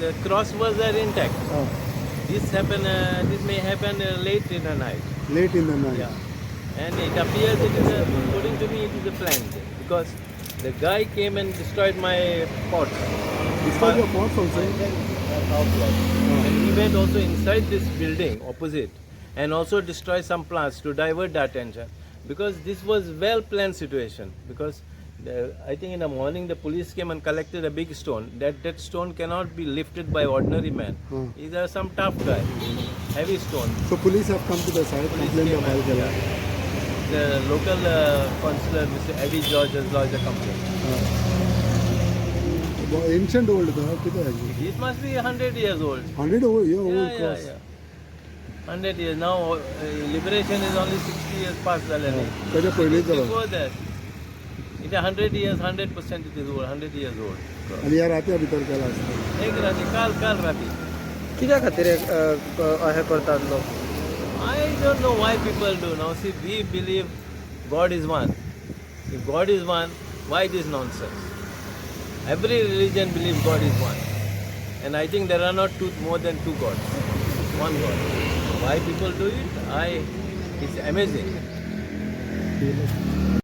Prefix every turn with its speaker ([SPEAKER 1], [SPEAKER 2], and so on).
[SPEAKER 1] the cross was there intact.
[SPEAKER 2] Oh,
[SPEAKER 1] This may happen late in the night.
[SPEAKER 2] late in the night.
[SPEAKER 1] Yeah, and it appears it is according to me it is a planned because the guy came and destroyed my pots.
[SPEAKER 2] Destroyed your pots also?
[SPEAKER 1] And he went also inside this building opposite and also destroyed some plants to divert the attention because this was well planned situation because I think in the morning the police came and collected a big stone. That stone cannot be lifted by ordinary man. These are some tough guy, heavy stone.
[SPEAKER 2] So police have come to the site, complained
[SPEAKER 1] came
[SPEAKER 2] about
[SPEAKER 1] and-
[SPEAKER 2] the
[SPEAKER 1] The local councillor, Mr. Agian George, has lodged a complaint.
[SPEAKER 2] Ancient old का कितना है?
[SPEAKER 1] It must be 100 years old.
[SPEAKER 2] 100 old, yeah, old
[SPEAKER 1] Yeah,
[SPEAKER 2] cross.
[SPEAKER 1] yeah. 100 years. Now liberation is only 60 years past the land.
[SPEAKER 2] त्याच्या पहिलेच झालं.
[SPEAKER 1] Before that, it is 100 years, 100% it is old, 100 years old.
[SPEAKER 2] आणि या रात्री भितर केला असतं.
[SPEAKER 1] एक राती, काल राती.
[SPEAKER 3] कित्या खातीर हे करतात लोक?
[SPEAKER 1] I don't know why people do. Now see, we believe God is one. If God is one, why this nonsense? Every religion believes God is one. And I think there are not more than two gods. One God. Why people do it? It's amazing.